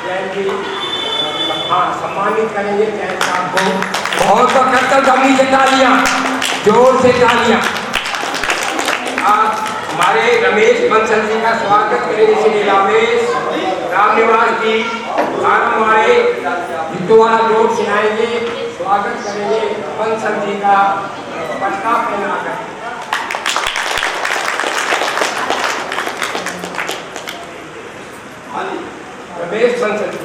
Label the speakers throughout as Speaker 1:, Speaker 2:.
Speaker 1: जैन जी हाँ सम्मानित करेंगे जैन साहब को। बहुत करतब जमी से तालियां, जोर से तालियां। आप हमारे रमेश बंसल जी का स्वागत करेंगे। श्री रमेश रामनिवास जी हमारे जितू वाला जोर सुनाएंगे, स्वागत करेंगे बंसल जी का पटका पहनाकर। रमेश बंसल जी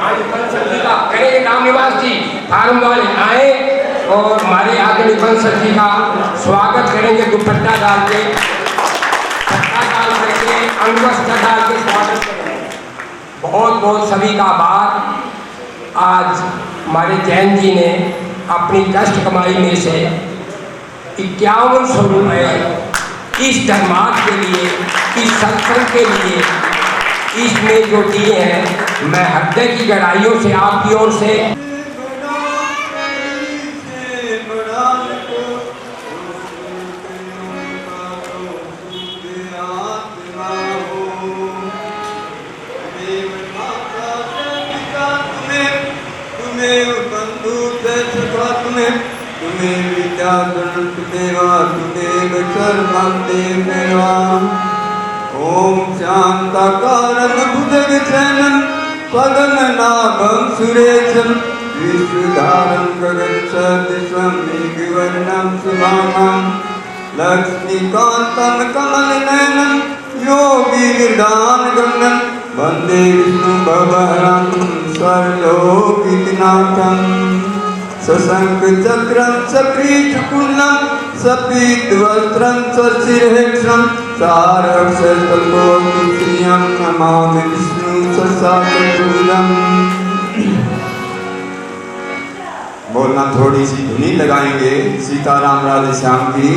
Speaker 1: आज बंसल जी का करेंगे। रामनिवास जी फार्म वाले आए और हमारे आदरणीय बंसल जी का स्वागत करेंगे। दुपट्टा डाल के, पट्टा डाल करके, अंगवस्त्र डाल के स्वागत करेंगे। बहुत बहुत सभी का आभार। आज हमारे जैन जी ने अपनी कष्ट कमाई में से 5100 रुपये इस धर्मार्थ के लिए, इस सत्संग के लिए इसमें जो दिए हैं, मैं हृदय की गहराइयों से आपकी ओर से
Speaker 2: ओम शांताकारं भुजगशयनं पद्मनाभं सुरेशं विश्वधारं गगनसदृशं मेघवर्णं शुभांगं लक्ष्मीकान्तं कमलनयनं योगीर्दानगमनं वन्दे विष्णुभवहरं सर्वलोकनाथं सशङ्खचक्रं सप्रीतकुण्डं सपीतवस्त्रं सशिरहक्षं सारक्षतल्पोत्रियं नमामि विष्णु ससाकचूलम्। बोलना थोड़ी सी धुनी लगाएंगे सीताराम राधे श्याम की।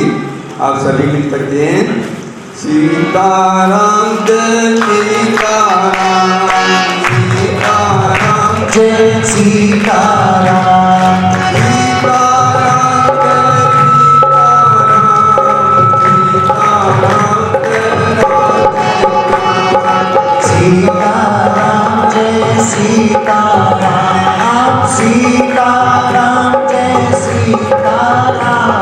Speaker 2: आप सभी मिल करके सीताराम जय सीताराम, सीताराम जय सीताराम,
Speaker 3: सीताराम जय सीताराम, सीताराम जय सीताराम,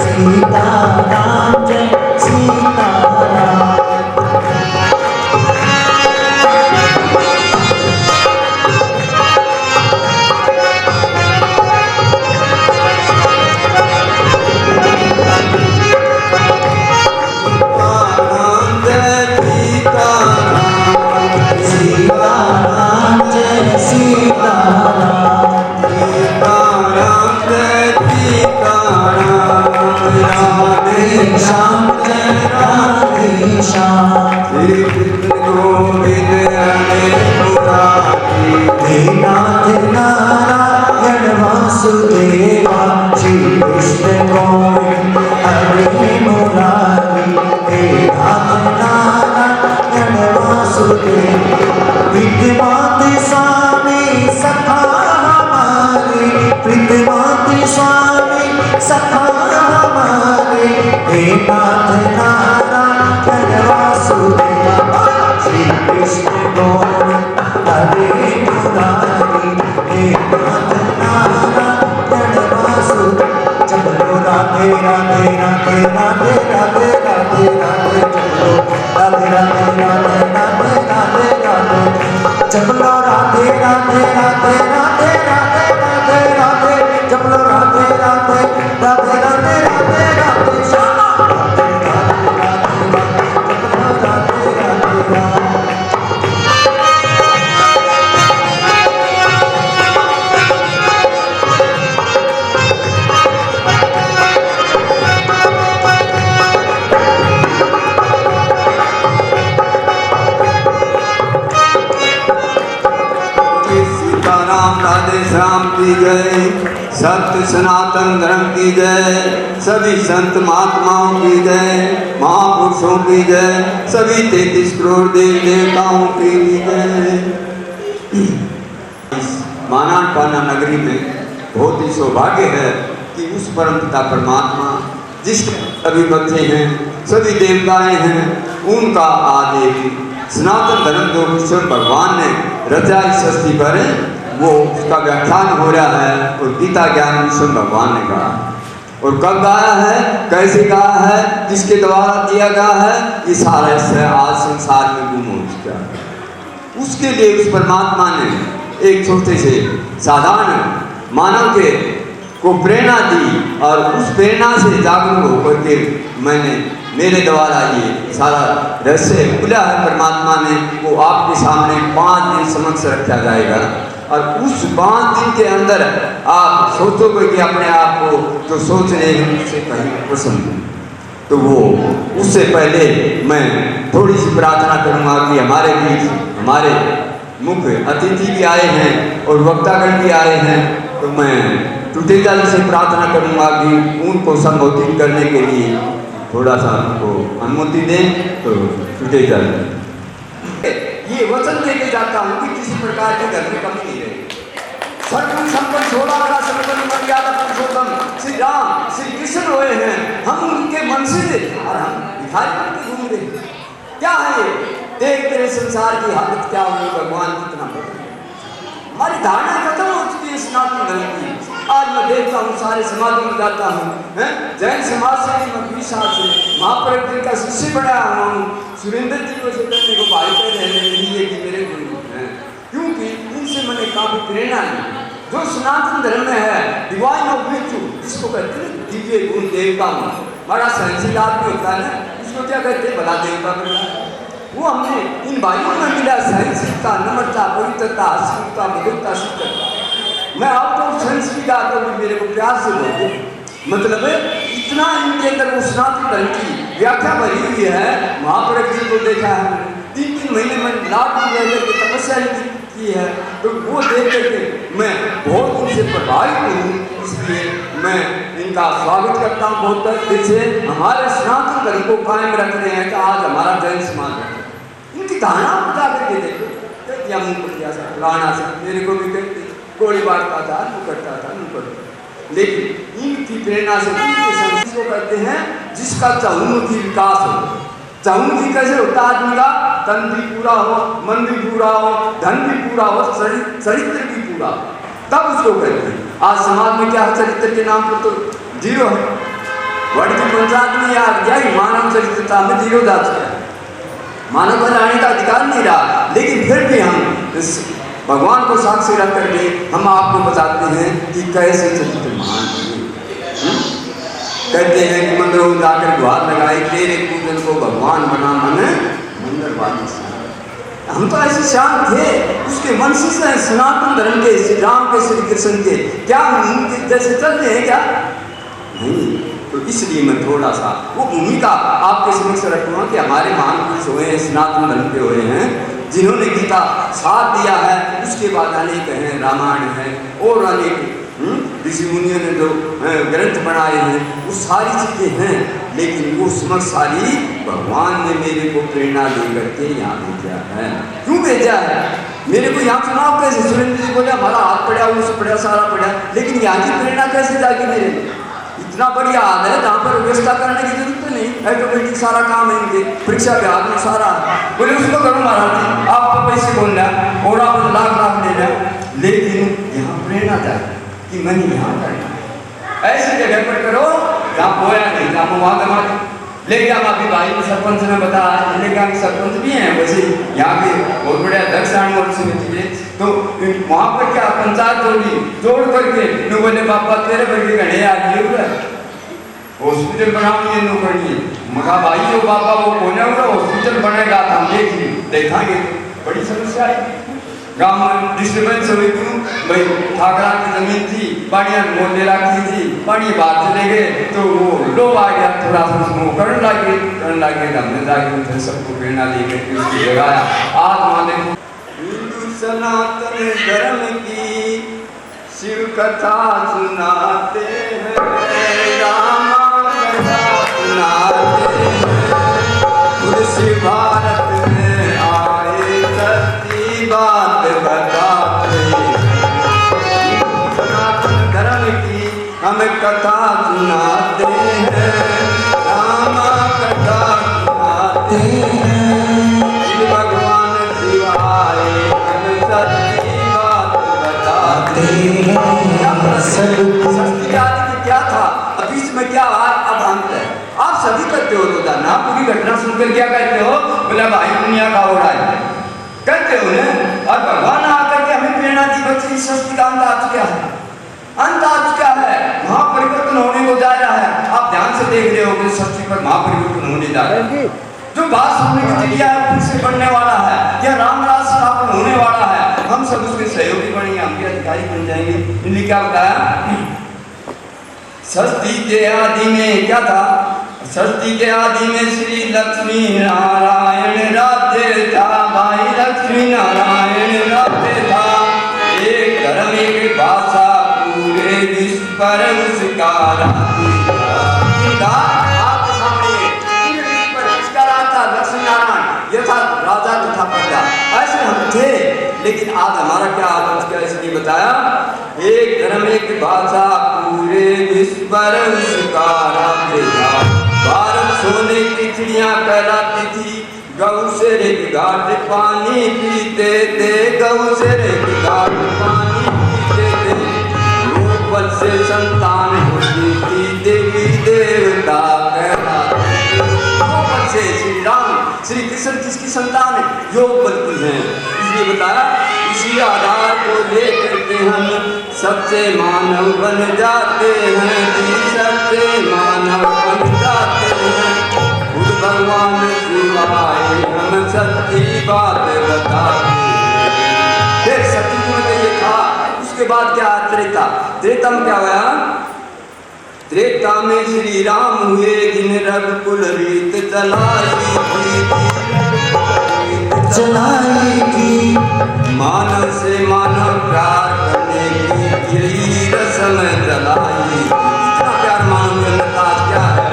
Speaker 3: सीताराम जय सीताराम। श्याम जय राधे श्याम,
Speaker 2: श्री कृष्ण गोविंद हरे मुरारी,
Speaker 3: हे नाथ नारायण वासुदेवा, श्री कृष्ण गोविंद हरे मुरारी, हे नाथ नारायण वासुदेवा। विद्यमात स्वामी सखा हमारे, विद्यमात स्वामी सखा हमारे, हे नाथ नारायण वासुदेवा, श्री कृष्ण गोविंद हरे मुरारी, हे नाथ नारायण वासुदेवा। चलो राधे राधे राधे राधे राधे राधे राधे, चलो राधे राधे राधे राधे राधे राधे, चलो राधे राधे राधे राधे राधे राधे राधे, चलो राधे राधे राधे राधे राधे राधे, श्यामा राधे राधे राधे राधे, चलो राधे राधे राधे।
Speaker 2: सीताराम राधे श्याम की जय, सत्य सनातन धर्म की जय, सभी संत महात्माओं की जय, महापुरुषों की जय, सभी 33 करोड़ देव देवताओं की भी जय। मानान पाना नगरी में बहुत ही सौभाग्य है कि उस परम पिता परमात्मा जिसके सभी बच्चे हैं, सभी देवताएं हैं, उनका आज एक सनातन धर्म जो कृष्ण भगवान ने रचा इस सृष्टि पर, वो उसका व्याख्यान हो रहा है और गीता ज्ञान कृष्ण भगवान ने कहा। और कब गाया है, कैसे गाया है, किसके द्वारा किया गया है, ये सारा आज संसार में गुम हो चुका है। उसके लिए उस परमात्मा ने एक छोटे से साधारण मानव के को प्रेरणा दी और उस प्रेरणा से जागरूक होकर के मैंने मेरे द्वारा ये सारा रहस्य खुला है परमात्मा ने, वो आपके सामने 5 दिन समक्ष रखा जाएगा। और उस 5 दिन के अंदर आप सोचोगे कि अपने आप को जो सोच रहे हैं उससे कहीं प्रसन्न, तो वो उससे पहले मैं थोड़ी सी प्रार्थना करूँगा कि हमारे बीच हमारे मुख्य अतिथि भी आए हैं और वक्तागण भी आए हैं, तो मैं टूटे जल से प्रार्थना करूँगा कि उनको संबोधित करने के लिए थोड़ा सा उनको अनुमति दें। तो टूटे जल ये वचन देके जाता हूँ कि किसी प्रकार के घर में कमी नहीं रहे। सर्वगुण संपन्न छोड़ा वाला सर्वगुण मर्यादा पुरुषोत्तम श्री राम श्री कृष्ण हुए हैं, हम उनके मन से थे और हम भिखारी बन के घूम रहे। क्या है ये? देख तेरे संसार की हालत क्या हुई, भगवान कितना बदल, हमारी धारणा खत्म हो चुकी है सनातन धर्म की। आज मैं देखता हूँ सारे समाज में जाता हूँ, जैन समाज से मैं 20 साल से महाप्रभु जी का शिष्य बना हुआ हूँ। सुरेंद्र जी को से करने को भाई कह रहे हैं कि मेरे गुरु हैं, क्योंकि इनसे मैंने काफी प्रेरणा ली। जो सनातन धर्म में है डिवाइन ऑफ विचू, जिसको कहते हैं दिव्य गुण देवता हूँ, बड़ा सहनशील आदमी होता है ना, इसको क्या कहते हैं भला देवता मिला। वो हमने इन भाइयों में मिला सहनशीलता, नम्रता, पवित्रता, हंसमुखता, मधुरता, शीतलता। मैं आपको संस्कृत आता हूँ, मेरे को प्यार से बोलते, मतलब इतना इनके अंदर वो सनातन धर्म की व्याख्या भरी हुई है। महाप्रभु जी को देखा है, 3-3 महीने में लाख में रह करके तपस्या की है, तो वो देख करके मैं बहुत उनसे प्रभावित हूँ। इसलिए मैं इनका स्वागत करता हूँ बहुत दिल से। हमारे सनातन धर्म को कायम रख रहे हैं कि आज हमारा जैन समाज है, इनकी धारणा बता करके देखो क्या मुँह पर क्या सा पुराना से मेरे को भी कहते गोली बांटता था, नू करता था, नू करता, लेकिन इनकी प्रेरणा से को कहते हैं जिसका चहुमुखी विकास हो। चहुमुखी कैसे होता है? आदमी का तन भी पूरा हो, मन भी पूरा हो, धन भी पूरा हो, चरित्र भी पूरा हो, तब उसको कहते हैं। आज समाज में क्या है, चरित्र के नाम पर तो 0 है। वर्ड की पंचायत में यार क्या मानव चरित्रता में 0 जा चुका है, मानव बनाने का अधिकार नहीं रहा। लेकिन फिर भी हम इस भगवान को साक्षी रख करके हम आपको बताते हैं कि कैसे चरित्र महान है। कहते हैं कि मंदिरों में जाकर गुहार लगाए, तेरे पूजन को भगवान बना मन मंदिर वाली। हम तो ऐसे शांत थे, उसके मन से सनातन धर्म के श्री राम के श्री कृष्ण के क्या उनके जैसे चलते हैं क्या? नहीं। तो इसलिए मैं थोड़ा सा वो भूमिका आपके समक्ष रखूँगा कि हमारे महान पुरुष हुए हैं, सनातन धर्म के हुए हैं, जिन्होंने गीता साथ दिया है। उसके बाद अनेक हैं, रामायण है और अनेक ऋषि मुनियों ने जो ग्रंथ बनाए हैं, वो सारी चीज़ें हैं। लेकिन वो समक्ष सारी भगवान ने मेरे को प्रेरणा दे करके यहाँ भेजा है। क्यों भेजा है? मेरे को यहाँ चुनाव कैसे, सुरेंद्र जी बोले हमारा हाथ पड़ा, उससे पड़ा, सारा पड़ा, लेकिन यहाँ की प्रेरणा कैसे जाके मेरे इतना बढ़िया हाल है जहाँ पर व्यवस्था करने की जरूरत नहीं, ऑटोमेटिक सारा काम है इनके, परीक्षा के हाथ में सारा। बोले उसको करो महाराज जी, आप पैसे बोल रहे और आप लाख ले रहे, लेकिन यहाँ प्रेरणा जाए कि मैंने यहाँ करना, ऐसी जगह पर करो जहाँ बोया नहीं, जहाँ वहाँ दमा लेके हम अभी भाई सरपंच ने बताया, लेके हम सरपंच भी हैं वैसे यहाँ के बहुत बड़े अध्यक्ष समिति के, तो वहाँ पर क्या पंचायत जोड़ करके नो बोले बाबा तेरे बड़े घने आदमी हॉस्पिटल बनाओगे नो करनी मगा भाई जो बाबा वो कोने होगा हॉस्पिटल बनेगा तो हम देखेंगे बड़ी समस्या है। गाँव में डिस्टर्बेंस हुई क्यों भाई, ठाकरा की जमीन थी, पानी मोटे रखी थी, पानी बाहर चले गए तो वो लोग आ गया, थोड़ा सा उसको करने लगे हमने जाके फिर सबको प्रेरणा लेकर के उसकी जगाया। आज माने हिंदू सनातन धर्म की शिव कथा सुनाते हैं, रामा कथा सुनाते हैं, भारत में आए सच्ची बात बताते, सनातन धर्म की हम कथा सुनाते हैं। करते हो रोजाना? पूरी घटना सुनकर क्या कहते हो? बोला भाई दुनिया का हो रहा है, कहते हो ना। और भगवान आकर के हमें प्रेरणा दी, बच्चे इस सृष्टि का अंत आ चुका है, अंत आ चुका है, महापरिवर्तन होने को जा रहा है। आप ध्यान से देख रहे हो कि सृष्टि पर महापरिवर्तन होने जा रहा है। जो बात सामने की चिड़िया है फिर से बनने वाला है, या रामराज स्थापन होने वाला है। हम सब उसके सहयोगी बनेंगे, हम भी अधिकारी बन जाएंगे। इन्होंने क्या बताया? सृष्टि के आदि में क्या था? सृष्टि के आदि में श्री लक्ष्मी नारायण राज्य था, भाई लक्ष्मी नारायण राज्य था। एक धर्म एक भाषा पूरे विश्व पर उसका राज्य था। आपके सामने पूरे विश्व पर उसका राज था, लक्ष्मी नारायण यथा राजा तथा प्रजा, ऐसे हम थे। लेकिन आज हमारा क्या हाल हो चुका है, इसलिए बताया। एक धर्म एक भाषा पूरे विश्व पर उसका राज्य था। भारत सोने की चिड़िया कहलाती थी, गौ से एक घाट पानी पीते थे, गौ से एक घाट पानी पीते थे। ऊपर से संतान होती थी, देवी देवता कहलाते थे। ऊपर से श्री राम श्री कृष्ण किसकी संतान है? योग बल हैं। इसलिए बताया, इसी आधार को लेकर के हम सबसे मानव बन जाते हैं, सबसे मानव बन जाते हैं। खुद भगवान शिवाय हम सच्ची बात बताते हैं। फिर सत्य में ये था। उसके बाद क्या? त्रेता। त्रेता में क्या हुआ? त्रेता में श्री राम हुए, जिन रघुकुल रीत
Speaker 3: चलाई थी,
Speaker 2: मानव से मानव प्यार करने की यही रस्म चलाई। इतना प्यार मानव के अंदर था, क्या है?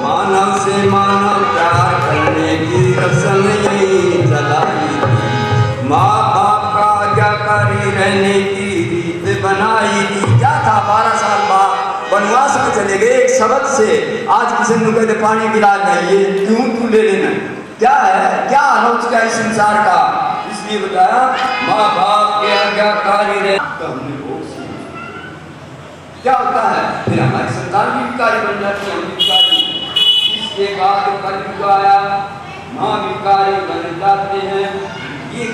Speaker 2: मानव से मानव प्यार करने की रस्म यही चलाई थी। माँ बाप का आज्ञाकारी रहने की रीत बनाई थी। क्या था? 12 साल बाद वनवास में चले गए एक शब्द से। आज किसी ने कहते पानी गिरा जाइए, क्यों? तू ले लेना। क्या है? क्या हो चुका है संसार का? इसलिए बताया, माँ बाप के आज्ञाकारी रहे तो हमने भोग सीखा। क्या होता है? फिर हमारी संतान भी विकारी बन जाती है, हम विकारी। इसके बाद कलयुग आया, माँ विकारी बन जाते हैं। ये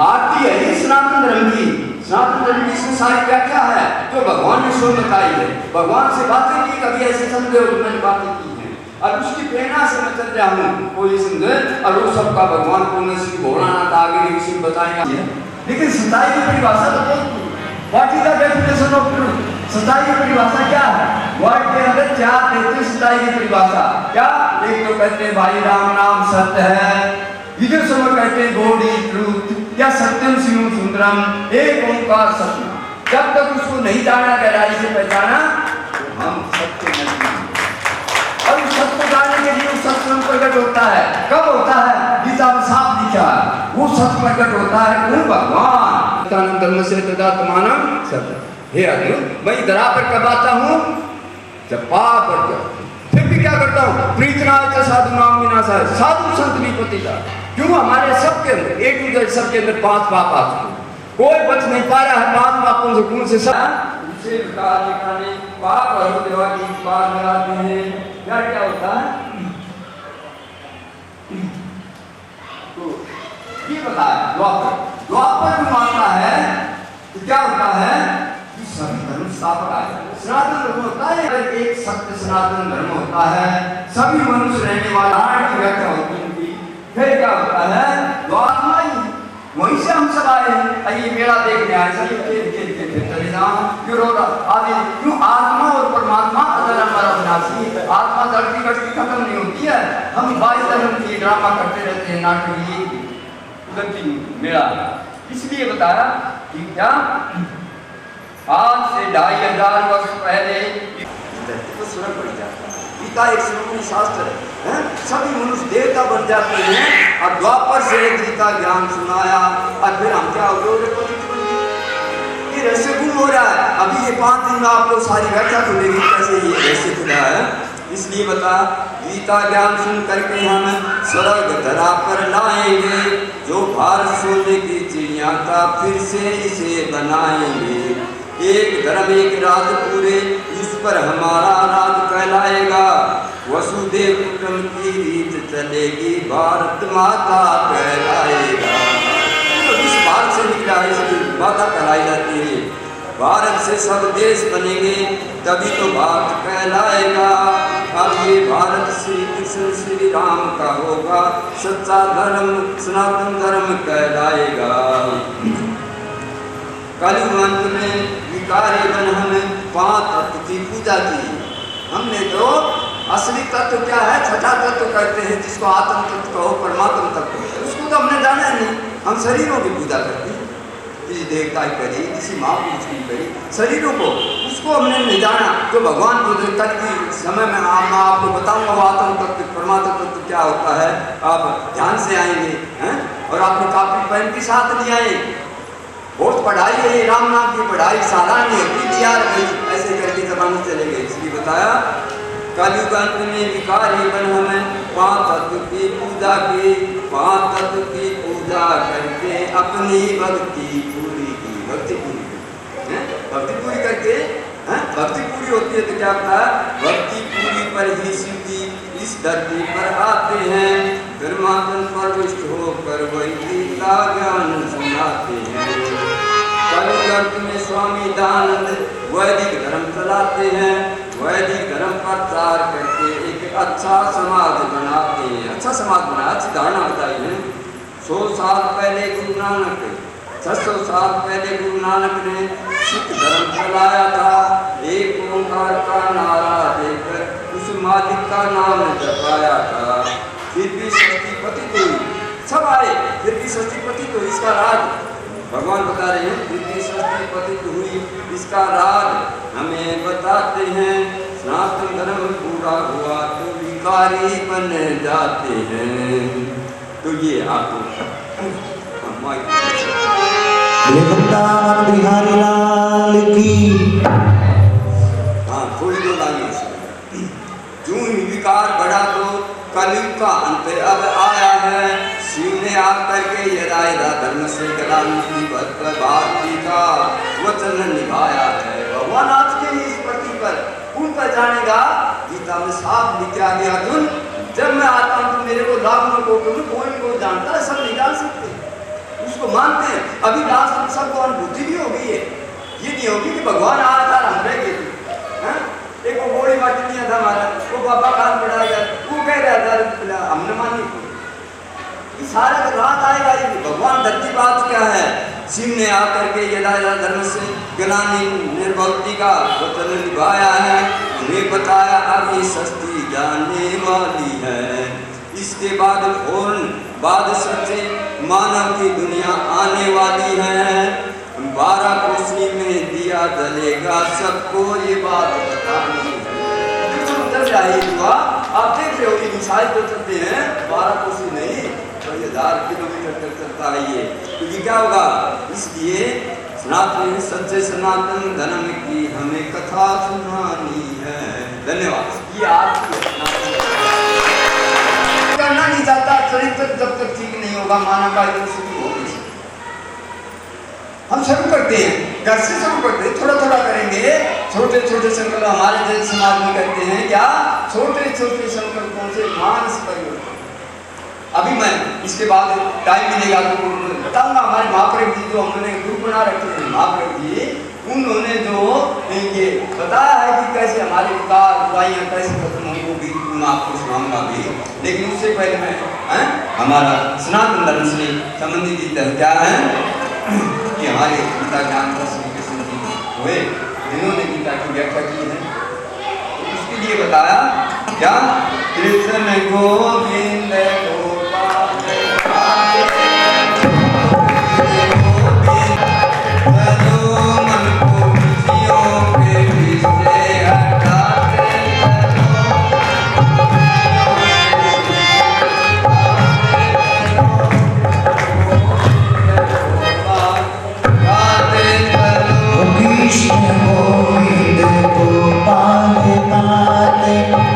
Speaker 2: आरती है ये सनातन धर्म की। सनातन धर्म की इसमें सारी व्याख्या है जो भगवान ने स्वयं बताई है। भगवान से बातें की, कभी ऐसे समझे मैंने बातें की हैं, और उसकी प्रेरणा से मैं चल रहा हूँ। कोई समझे और वो सबका भगवान को न श्री भोलानाथ आगे भी उसी बताएगा। लेकिन सच्चाई की परिभाषा तो what is the definition of truth? सच्चाई की परिभाषा क्या है? वर्ड के अंदर 4 देते हैं सच्चाई की परिभाषा। क्या? एक तो कहते हैं भाई राम नाम सत्य है, इधर समय कहते हैं गॉड इज ट्रूथ, या सत्यम शिवम सुंदरम, एक ओंकार सत्य। जब तक उसको नहीं जाना, गहराई से पहचाना, तो हम सत्य नहीं जानते। और उस सत्य जानने के लिए उस सत्य प्रकट होता है। कब होता है? गीता में साफ लिखा है। वो सत्य प्रकट होता है कौन? भगवान। धर्म से तदात्मानं सत्य। हे अर्जुन, मैं धरा पर कब आता हूँ? जब पाप बढ़ जाता। फिर भी क्या करता हूँ? प्रीतना साधु नाम विनाशा, साधु संत विपत्ति का। क्यों? हमारे सबके अंदर एक दूसरे सबके अंदर 5 पाप आ चुके हैं, कोई बच नहीं पा रहा है 5 पापों से। कौन से? सब उसे विकार दिखाने पाप और देवा की पार लगाते हैं। क्या क्या होता है? तो ये बताया द्वापर में मानता है तो क्या होता है? सभी धर्म स्थापक आए। सनातन धर्म होता है एक सत्य सनातन धर्म होता है, सभी मनुष्य रहने वाला की व्याख्या होती है। फिर क्या होता है? आत्मा ही वहीं से हम सब आए हैं। ये मेला देखने आए, सभी खेल चले जाओ। क्यों रो रहा आदि? क्यों? आत्मा और परमात्मा अदर हमारा विनाशी। आत्मा धरती कटती खत्म नहीं होती है। हम 22 जन्म की ड्रामा करते रहते हैं, नाटक मेला। इसलिए बताया कि क्या आज से 2500 वर्ष पहले तो स्वर्ग बन जाता है। गीता एक शिरोमणि शास्त्र है, सभी मनुष्य देवता बन जाते हैं। और द्वापर से गीता ज्ञान सुनाया और फिर हम क्या हो गए? ये रहस्य गुम हो रहा है। अभी ये 5 दिन में आपको सारी व्याख्या खुलेगी कैसे ये रहस्य खुला है। इसलिए बता, गीता ज्ञान सुन करके हम स्वर्ग धरा पर लाएंगे। जो भारत सोने की चिड़िया था फिर से इसे बनाएंगे। एक धर्म एक राज पूरे इस पर हमारा राज कहलाएगा। वसुदेव कुटुंब की रीत चलेगी, भारत माता कहलाएगा। तो इस भारत से निकला है, इसकी माता कहलाई जाती है। भारत से सब देश बनेंगे तभी तो भारत कहलाएगा। अब ये भारत श्री कृष्ण श्री राम का होगा, सच्चा धर्म सनातन धर्म कहलाएगा। कलयुग अंत में विकारी बन हमने 5 तत्व की पूजा की। हमने तो असली तत्व क्या है, छठा तत्व कहते हैं, जिसको आत्म तत्व कहो, परमात्म तत्व कहो, उसको तो हमने जाना नहीं। हम शरीरों की पूजा करते हैं, किसी देवता की करी, किसी महापुरुष की करी, शरीरों को उसको हमने नहीं जाना। तो भगवान को कल की समय में मैं आपको बताऊंगा वो आत्म तत्व परमात्म तत्व क्या होता है। आप ध्यान से आएंगे हैं और आपने कापी पेन के साथ ले आए। बहुत पढ़ाई है, राम नाम की पढ़ाई सालानी होती दिया ऐसे करके जबान चले गए। इसलिए बताया कलयुग अंत में विकारी बन हमें 5 तत्व की पूजा की, 5 तत्व की पूजा करके अपनी भक्ति पूरी की। भक्ति पूरी की, भक्ति पूरी करके भक्ति पूरी होती है तो क्या होता है, भक्ति पूरी पर ही सिद्धि इस धरती पर आते हैं। धर्मात्म परविष्ट होकर वही गीता ज्ञान सुनाते हैं। कलयुग में स्वामी दानंद वैदिक धर्म चलाते हैं, वैदिक धर्म प्रचार करके एक अच्छा समाज बनाते हैं। अच्छा समाज बना, अच्छी धारणा बताई है। 100 साल पहले गुरु नानक 600 साल पहले गुरु नानक ने सिख धर्म चलाया था। एक ओंकार का नारा देकर उस मालिक का नाम जपाया था। फिर भी सृष्टि पतित हुई, सब आए फिर भी सृष्टि पतित हुई। इसका राज भगवान बता रहे हैं, फिर भी सृष्टि पतित हुई, इसका राज हमें बताते हैं। सनातन धर्म पूरा हुआ तो विकारी बन जाते हैं। तो ये आपको
Speaker 3: वृंदावन बिहारी लाल की।
Speaker 2: हाँ, थोड़ी दो लाइनें जो विकार बढ़ा तो कलयुग का अंत अब आया है। शिव ने आप करके ये रायदा धर्म से गलानी भारती का वचन निभाया है। भगवान आज के इस पृथ्वी पर कौन पहचानेगा? गीता में साफ लिखा गया, अर्जुन जब मैं आता हूँ तो मेरे को लाखों कोटों में कोई को जानता है, सब निकाल सकते हैं, उसको मानते हैं। अभी लास्ट में सबको अनुभूति भी हो गई है, ये नहीं होगी कि भगवान आया था हम रह गए थे। एक वो गोली बाटी नहीं था हमारा, वो बाबा कान पड़ा गया, वो कह रहा था हमने मानी। सारा तो रात आएगा, ये भगवान धरती बात क्या है। शिव ने आकर के ये धर्म से ज्ञानी निर्भक्ति का वचन निभाया है। उन्हें बताया अब ये सस्ती जाने वाली है, इसके बाद फौरन बाद सच्चे मानव की दुनिया आने वाली है। 12 कोसी में दिया जलेगा, सबको ये बात बतानी है। चल रहा है युवा, आप देख रहे हो कि मिसाइल तो चलते हैं 12 कोसी नहीं, 1000 किलोमीटर तक चलता है ये। तो ये क्या होगा? इसलिए सनातन सच्चे सनातन धर्म की हमें कथा सुनानी है। धन्यवाद। ये आपकी करना नहीं चाहता, चरित्र जब तक ठीक नहीं होगा मानव का शुरू हो नहीं सकता। हम शुरू करते हैं, घर से शुरू करते हैं, थोड़ा थोड़ा करेंगे। छोटे छोटे संकल्प हमारे जैन समाज में करते हैं क्या? छोटे छोटे संकल्पों से मानस परिवर्तन। अभी मैं इसके बाद टाइम मिलेगा तो बताऊंगा। हमारे महाप्रभु जी जो हमने ग्रुप बना रखे हैं, महाप्रभु जी उन्होंने जो ये बताया है कि कैसे हमारे विकार बुराइयाँ कैसे खत्म होंगी, वो भी मैं आपको सुनाऊंगा भी। लेकिन उससे पहले मैं हमारा सनातन धर्म से संबंधित गीता क्या है कि हमारे गीता ज्ञान श्री कृष्ण जी हुए जिन्होंने गीता की व्याख्या की है, तो उसके लिए बताया क्या? कृष्ण गोविंद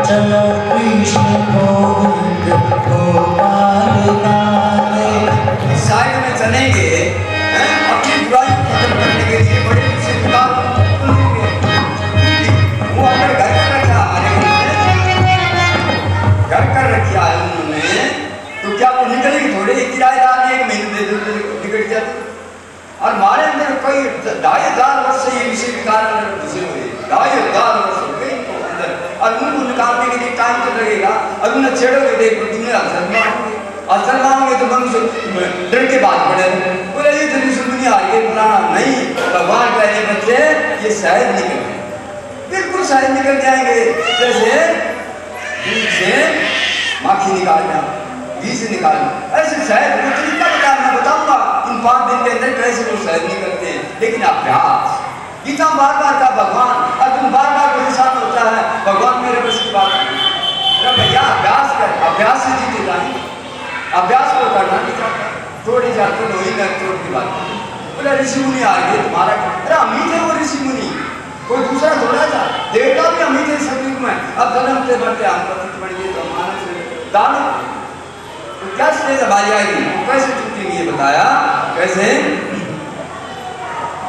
Speaker 3: चलो कृष्ण गोविंद
Speaker 2: 2,500 वर्ष से ये विषय विकार अंदर घुसे हुए, 2,500 वर्ष हो गए इनको अंदर, और उनको निकालने के लिए टाइम तो लगेगा। और उन्हें छेड़ोगे देखो तुमने असल मानोगे तो मनुष्य डर के बाद पड़े बोले ये तो ऋषि मुनि आ गए फलाना नहीं। भगवान कह रहे बच्चे ये शायद निकल गए, बिल्कुल शायद निकल जाएंगे, जैसे दूध से माखी निकालना, घी से निकालना, ऐसे शायद वो तरीका बता मैं बताऊंगा इन 5 दिन के अंदर कैसे वो शायद निकलते हैं। लेकिन अभ्यास गीता बार बार का भगवान अर्जुन बार बार परेशान होता है, भगवान मेरे बस की बात नहीं भैया, अभ्यास कर, अभ्यास से जीते जाएंगे, अभ्यास को करना नहीं चाहता, थोड़ी जाते लोही में चोट की बात बोला ऋषि मुनि आ गए तुम्हारा, अरे अमीर थे वो ऋषि मुनि, कोई दूसरा थोड़ा था, देवता भी अमीर थे सतयुग में। अब जन्मते बढ़ते हम पतित बन गए तो मानस दान तो क्या श्रेय भाई आएगी, कैसे छूटेंगी ये बताया कैसे।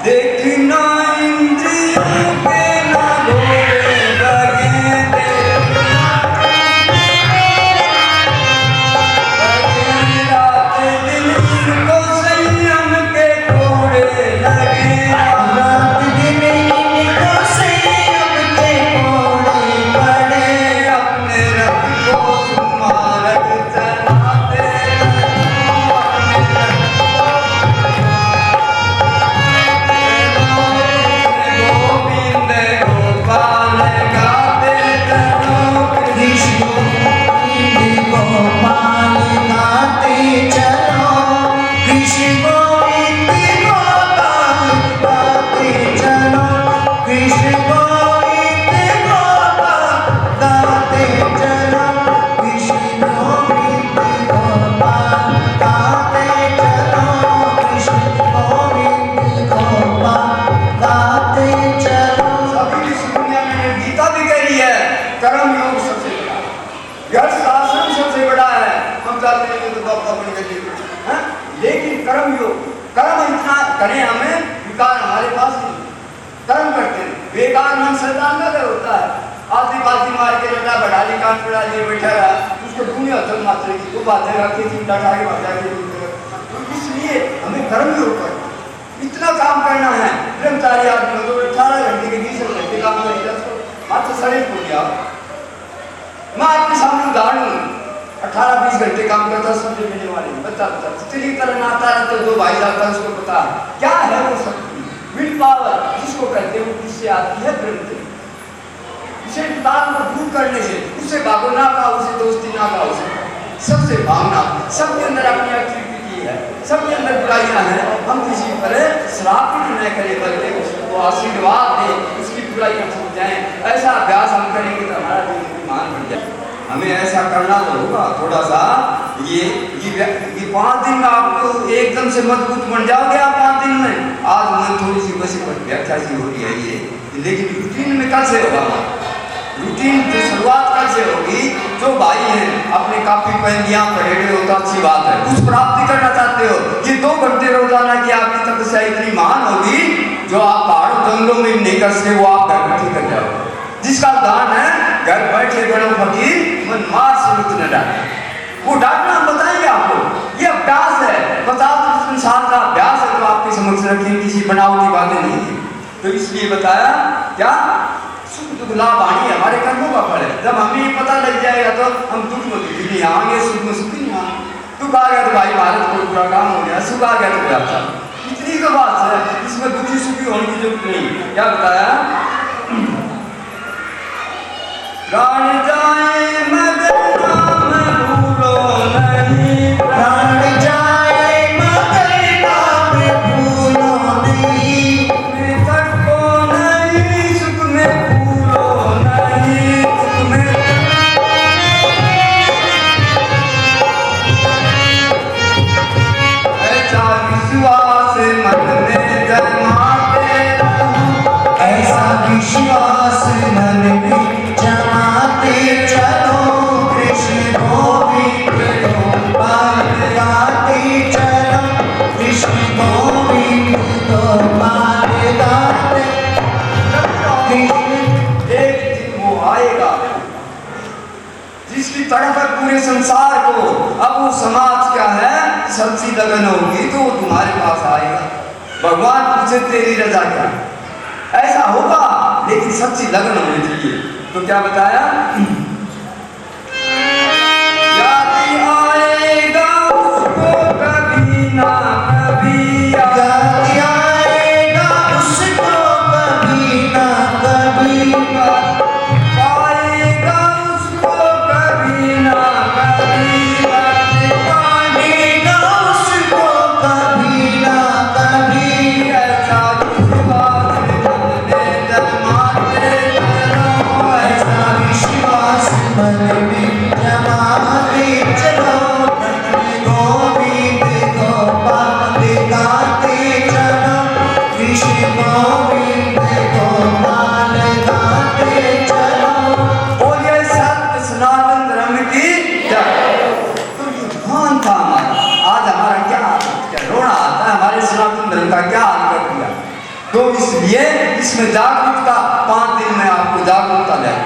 Speaker 2: देखना इंद्रियों पे ना घोड़े लगे, रात दिन इनको संयम के घोड़े लगे,
Speaker 3: रात दिन इनको संयम के घोड़े पड़े,
Speaker 2: अपने रब को सुमारक चलाते गोविंद गोपाल गाते चलो,
Speaker 3: कृष्ण गोविंद गोपाल गाते चलो, कृष्ण गोविंद गोपाल गाते चलो, कृष्ण गोविंद गोपाल गाते चलो, कृष्ण गोविंद गोपाल गाते चलो, कृष्ण गोविंद गोपाल गाते चलो।
Speaker 2: अभी इस दुनिया में गीता भी कह रही है कर्म योग सबसे बड़ा है, गृहस्थ आश्रम सबसे बड़ा है, हम चाहते हैं कि तो बाबा बन गए हैं, लेकिन कर्म योग कर्म इतना करें हमें विकार हमारे पास नहीं, कर्म करते हैं बेकार मन शैतान का होता है, आधी बाती मार के लटा बढ़ा ली कान पड़ा लिए बैठा रहा, उसको दुनिया चल मात्र की वो बातें रखी थी लटा के भागा के, इसलिए हमें कर्म योग करना, इतना काम करना है। ब्रह्मचारी आदमी तो 18 घंटे के 20 घंटे काम करेगा, मात्र शरीर को दिया। मैं आपके सामने उदाहरण हूँ, 18-20 घंटे काम करता समझ लेने वाले बच्चा चली तरह आता है तो 2 भाई जाता है उसको पता क्या है वो शक्ति विल पावर जिसको कहते हैं, किससे आती है ब्रह्म से, उसे दान को दूर करने से, उससे भागो ना का, उसे दोस्ती ना का, उसे सबसे भावना, सबके अंदर अपनी एक्टिविटी है, सबके अंदर बुराइयां हैं, हम किसी पर श्रापित न करें बल्कि उसको आशीर्वाद दें, उसकी बुराइयां छूट जाएं, ऐसा अभ्यास हम करेंगे तो हमारा जीवन मान बढ़ जाए। हमें ऐसा करना तो होगा थोड़ा सा, ये 5 दिन में आपको एकदम से मजबूत बन जाओगे आप 5 दिन में। आज मैं थोड़ी सी बसी पर व्याख्या सी हो रही है ये, लेकिन रूटीन में कल से होगा, रूटीन की शुरुआत कल से होगी। जो भाई हैं अपने काफी पेन यहाँ पढ़े हुए हो तो अच्छी बात है, कुछ प्राप्ति करना चाहते हो, ये 2 घंटे रोजाना की आपकी तपस्या इतनी महान होगी जो आप पहाड़ों जंगलों में नहीं कर सकते, वो आप घर बैठे कर जाओगे। जिसका दान है घर बैठे बड़ो फकीर मन मार से लुट न डाले, वो डांटना हम बताएंगे आपको, ये अभ्यास है, 50 साल का अभ्यास है, तो आपके समक्ष रखें, किसी बनावटी बातें नहीं है। तो इसलिए बताया क्या सुख दुख लाभ हानि हमारे कर्मों का फल है। जब हमें ये पता लग जाएगा तो हम दुख में दुखी नहीं आएंगे, सुख में सुखी नहीं आएंगे। दुख आ गया तो भाई भारत कोई बुरा काम हो गया, सुख आ गया तो क्या था, इतनी तो बात है, इसमें दुखी सुखी होने की जरूरत नहीं। क्या बताया प्राण जाए मगर नाम भूलो नहीं,
Speaker 3: प्राण जाए मगर नाम भूलो नहीं,
Speaker 2: में तड़पो नहीं सुख में भूलो नहीं, सुख में ऐसा विश्वास मन में जमाते रहो,
Speaker 3: ऐसा विश्वास मन में जमाते चलो, कृष्ण गोविंद गोपाल गाते चलो, कृष्ण गोविंद गोपाल गाते
Speaker 2: एक दिन वो आएगा जिसकी तड़प है पूरे संसार को। अब वो समाज क्या है, सच्ची लगन होगी तो वो तुम्हारे पास आएगा, भगवान पूछे तेरी रजा क्या? ऐसा होगा, लेकिन सच्ची लगन होनी चाहिए। तो क्या बताया? याद आएगा उसको कभी ना कभी,
Speaker 3: याद आएगा उसको कभी ना कभी,
Speaker 2: पाएगा उसको कभी ना कभी,
Speaker 3: पाएगा उसको कभी ना कभी।
Speaker 2: ऐसा विश्वास मन में जमाते चलो,
Speaker 3: ऐसा विश्वास मन में जमाते चलो, गोविंद गोपाल गाते चलो, कृष्ण गोविंद गोपाल गाते चलो।
Speaker 2: बोलिए सत्य सनातन धर्म की जय। तो ये ध्यान था हमारा। आज हमारा क्या रोना आता है, हमारे सनातन धर्म का क्या हाल कर दिया। तो इसलिए इसमें जागरूकता 5 दिन में आपको जागरूकता लाए,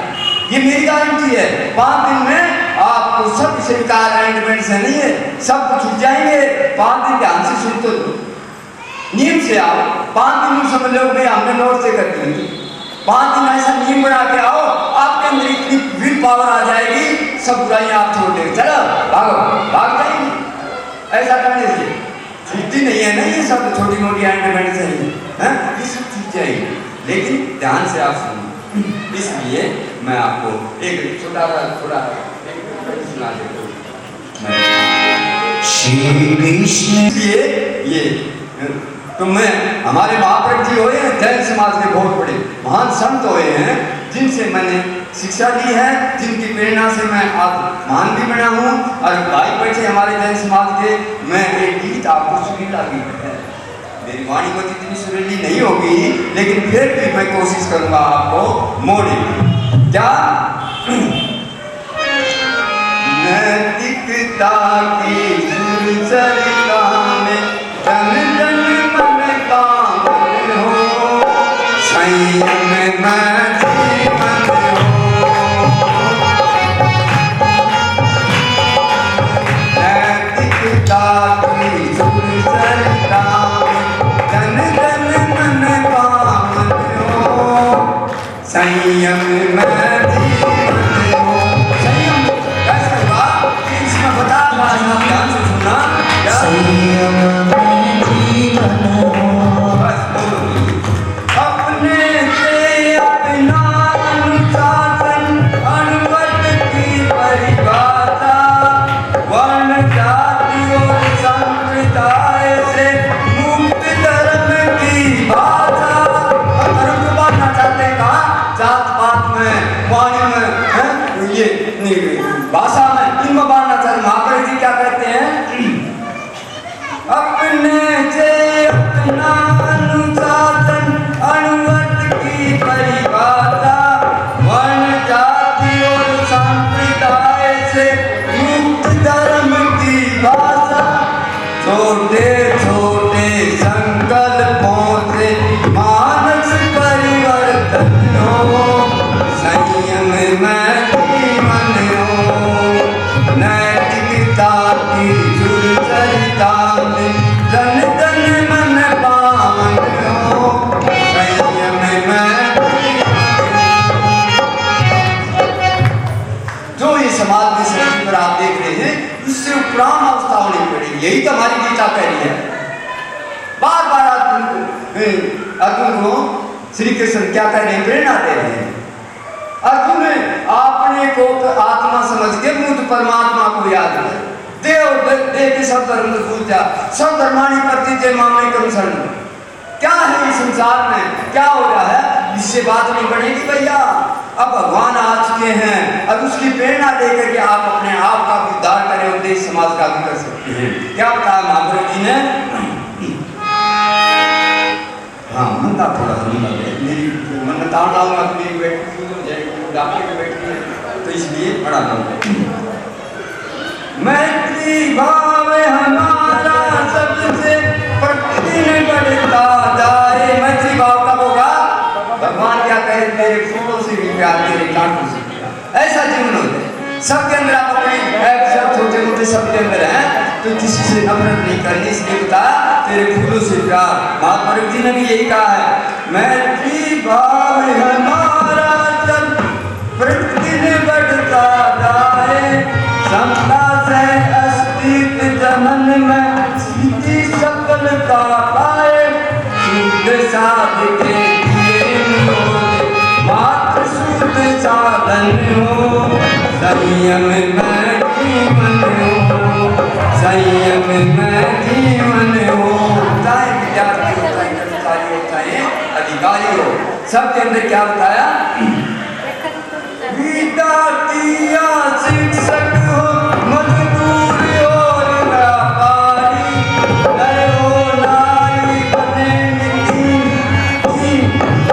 Speaker 2: ये मेरी गारंटी है। 5 दिन में आपको सब स्वीकार अरेंजमेंट से नहीं है, सब कुछ छूट जाएंगे। 5 दिन ध्यान से सुनते हो, नियम से आओ। 5 दिन में समझ लो भाई हमने नोट से कर दी। 5 दिन ऐसा नियम बना के आओ, आपके अंदर इतनी विल पावर आ जाएगी, सब बुराइयां आप छोड़ देंगे। चलो भागो, भाग जाएंगे। ऐसा करने से छुट्टी नहीं है ना, ये सब छोटी मोटी एंटरटेनमेंट से ही है, ये सब छूट जाएगी। लेकिन ध्यान से आप सुनो। इसलिए मैं आपको एक छोटा सा थोड़ा सुना देता हूँ।
Speaker 3: श्री कृष्ण
Speaker 2: ये तो मैं हमारे महाप्रभु जी हुए हैं, जैन समाज के बहुत बड़े महान संत हुए हैं, जिनसे मैंने शिक्षा ली है, जिनकी प्रेरणा से मैं आज महान भी बना हूँ। और भाई बैठे हमारे जैन समाज के, मैं एक गीत आपको सुरीला गीत है, मेरी वाणी को इतनी सुरीली नहीं होगी, लेकिन फिर भी मैं कोशिश करूंगा आपको मोड़े। क्या? नैतिकता की सुरसरिता में जन जन मन पावन हो, संयम में जीवन हो। नैतिकता की सुरसरिता में जन जन मन पावन हो, संयम में जीवन हो। संयम कैसे होगा? इसमें बता रहा हूं, ध्यान से सुनना। क्या?
Speaker 3: संयम में जीवन हो।
Speaker 2: बस बोलो। अपने से अपना अनुशासन, अनुगत की परिभाषा, वर्ण जाति और संप्रदाय से मुक्त धर्म की भाषा। हम धर्म को बांटना चाहते हैं कहाँ? जात पात में, वाणी में, हैं? ये भाषा में, इनमें बांटना चाहते हैं। महाप्रभु जी क्या कहते हैं? अपने से अपना अनुशासन, अनुगत की परिभाषा, वर्ण जाति और संप्रदाय से मुक्त धर्म की भाषा, छोटे छोटे संकल्पों से मानस परिवर्तन हो, संयम में जीवन हो। नैतिकता की सुरसरिता में जन जन मन पावन हो, संयम में जो ये समाज की सृष्टि पर आप देख रहे हैं, इससे उपराम अवस्था होनी पड़ेगी। यही तो हमारी गीता कह रही है। बार बार अर्जुन को श्री कृष्ण क्या कह रहे हैं? प्रेरणा दे रहे हैं। अर्जुन अपने को आत्मा समझ के मुझ परमात्मा को याद कर, देव के सब धर्म भूल जा, सब धर्माणी करती थे मामे कम शरण। क्या है इस संसार में, क्या हो रहा है? इससे बात नहीं बढ़ेगी भैया। अब भगवान आ चुके हैं, अब उसकी प्रेरणा लेकर के आप अपने आप का भी उद्धार करें और देश समाज का भी कर सकते हैं। क्या बताया महाप्रभु जी ने? हाँ, मंदा थोड़ा सा मंदा है, मेरी मन ताड़ लाऊंगा तो मेरी बैटरी हो जाएगी, डॉक्टर की बैटरी है, तो इसलिए बड़ा मंदा। मैत्री भाव हमारा सबसे प्रतिदिन बढ़ता जाए। मैत्री भाव कब होगा? भगवान क्या कहे? तेरे फूलों से भी प्यार, तेरे कांटों से प्यार। ऐसा जीवन हो जाए सबके अंदर। आप अपने छोटे मोटे सबके अंदर हैं, तो किसी से नफरत नहीं करनी, इसलिए बताया तेरे फूलों से प्यार। महात्मा जी ने भी यही कहा है, मैत्री भाव हमारा जब प्रतिदिन बढ़ता जाए, समता से अस्तित्व जमन में सीधी सफलता पाए, शुद्ध साध के मात्र शुद्ध साधन हो, संयम में जीवन हो, संयम में जीवन हो। चाहे विद्यार्थी हो, चाहे कर्मचारी हो, चाहे अधिकारी हो, सबके अंदर क्या बताया? विद्यार्थी या शिक्षक हो, मजदूर और व्यापारी, नर हो नारी बने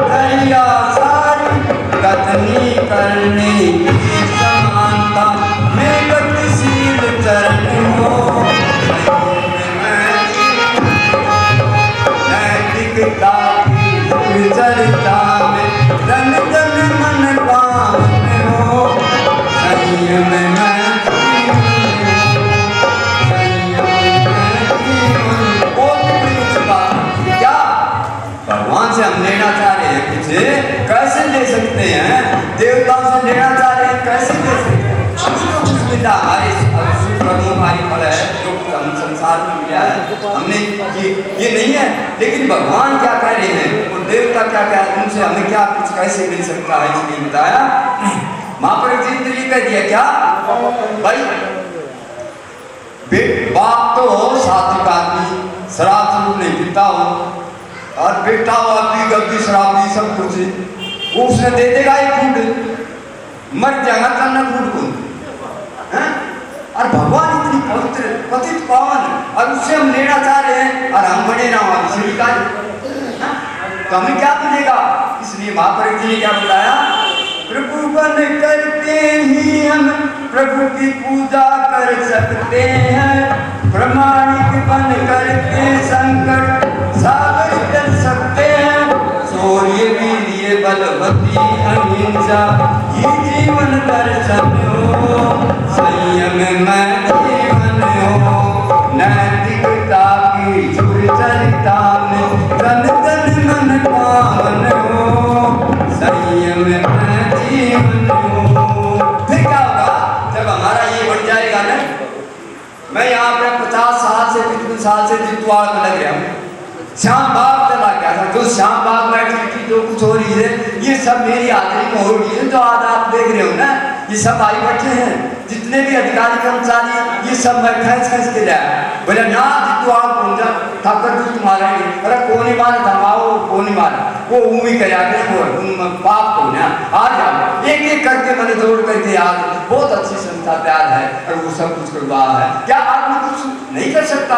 Speaker 2: दरिया सारी, कथनी करने की समानता में गतिशील चरण हो, नैतिकता की चरिता में जन जन मन पावन हो, संयम में क्या भगवान से हम लेना चाह रहे हैं? कुछ कैसे ले सकते हैं? देवताओं से लेना चाह रहे हैं, कैसे ले सकते हैं? सुविधा हमारी हमारी फल है, जो हम संसार में मिला है हमने ये नहीं है। लेकिन भगवान क्या कह रहे हैं और देवता क्या कह रहे हैं, उनसे हमें क्या कुछ कैसे मिल सकता है? इसलिए बताया महाप्रभु जी ने ये कह दिया क्या भाई, बाप तो सात्विक आदमी, शराब शुरू नहीं पीता हो, और बेटा हो अपनी गलती शराब पी सब कुछ, वो उसने दे देगा एक फूट, मर जाएगा करना फूट को। और भगवान इतनी पवित्र पतित पावन, और उससे हम लेना चाह रहे हैं और हम बने ना हमारी श्री का, तो हमें क्या मिलेगा? इसलिए महाप्रभु जी ने क्या बताया? प्रभु बन करके ही हम प्रभु की पूजा कर सकते हैं, प्रमाणिक बन करके संकट सागर कर सकते हैं, शौर्य वीर्य बलवती अहिंसा ये जीवन दर्शन हो, संयम में जीवन हो, नैतिकता की चरिता में तन तन मन पावन हो, संयम में जीवन हो। फिर क्या होगा जब हमारा ये बढ़ जाएगा ना? मैं यहाँ पे 50 साल से 55 साल से जितवाड़ में लग गया हूँ, श्याम बाग चला गया था, जो श्याम बाग में एक्टिविटी जो कुछ हो रही है ये सब मेरी हाजिरी में हो रही है, जो आज आप देख रहे हो ना, ये सब आई बैठे हैं, जितने भी अधिकारी कर्मचारी ये सब मैं खैस खैस के जाए बोले ना जितू आप पहुंचा ठाकर जी तुम्हारा ही, अरे कौन ही मारे धमाओ कौन ही मारे, वो उम्मीद कर जाते हैं, वो पाप को ना आ जाओ एक एक करके मैंने दौड़ करके आज बहुत अच्छी संस्था तैयार है और वो सब कुछ करवा है। क्या आदमी कुछ नहीं कर सकता?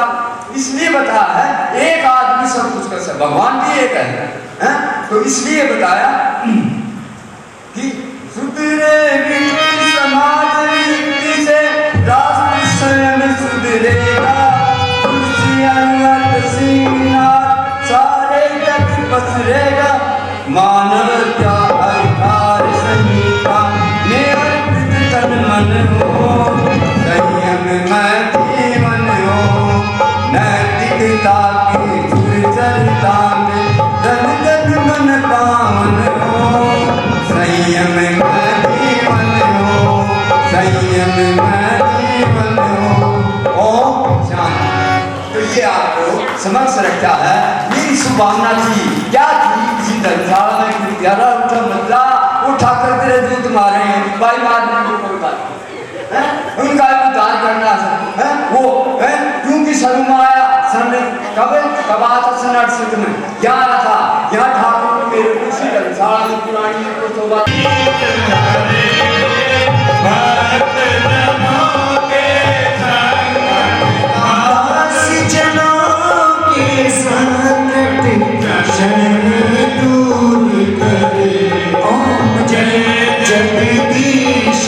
Speaker 2: इसलिए बताया है एक आदमी सब कुछ कर सकता, भगवान भी एक है? तो इसलिए बताया कि सुधरे समाज रीति से राष्ट्र स्वयं सुधरेगा, सारे जग बसरेगा, मानव क्या अधिकार संहिता में अर्पित तन मन हो, संयम में जीवन हो, नैतिकता की चरिता में जन जन मन पावन हो, संयम में जीवन हो, संयम में जीवन हो। ओम शांति। तो ये आपको समक्ष रखता है मेरी शुभकामना थी क्या थी? किसी धर्मशाला में कोई प्यारा उठा मतलब उठा करते रहे जो तुम्हारे हैं भाई मारने को कोई बात नहीं, उनका उद्धार करना है वो है, क्योंकि शर्मा आया सन कब आता सन 68 में क्या आया था यहाँ ठाकुर मेरे उसी धर्मशाला में पुरानी में तो बात
Speaker 3: जगदीश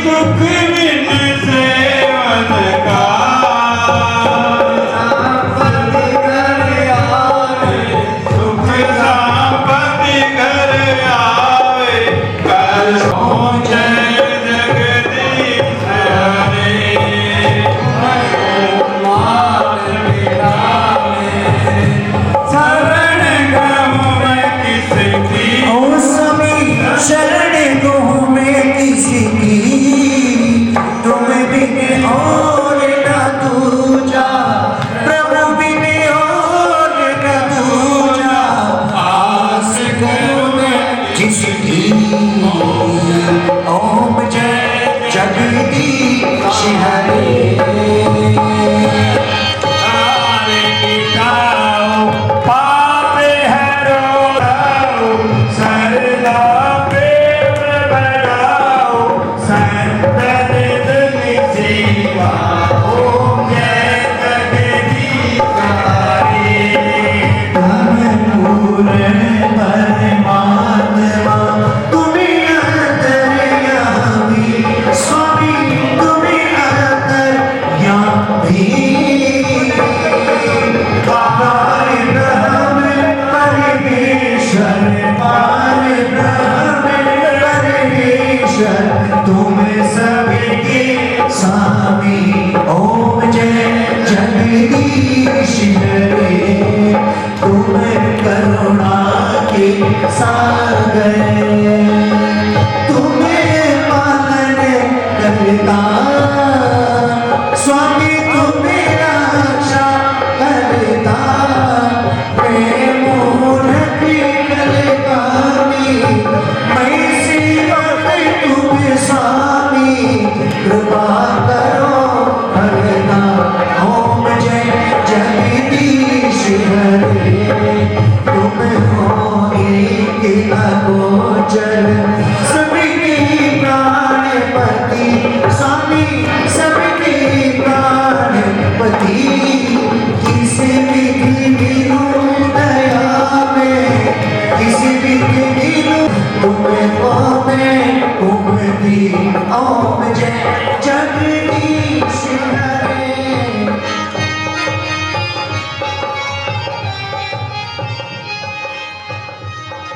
Speaker 3: दुख आकार ब्रह्म परमेश्वर पार ब्रह्म परमेश्वर तुम सबके स्वामी ओम जय जगदीश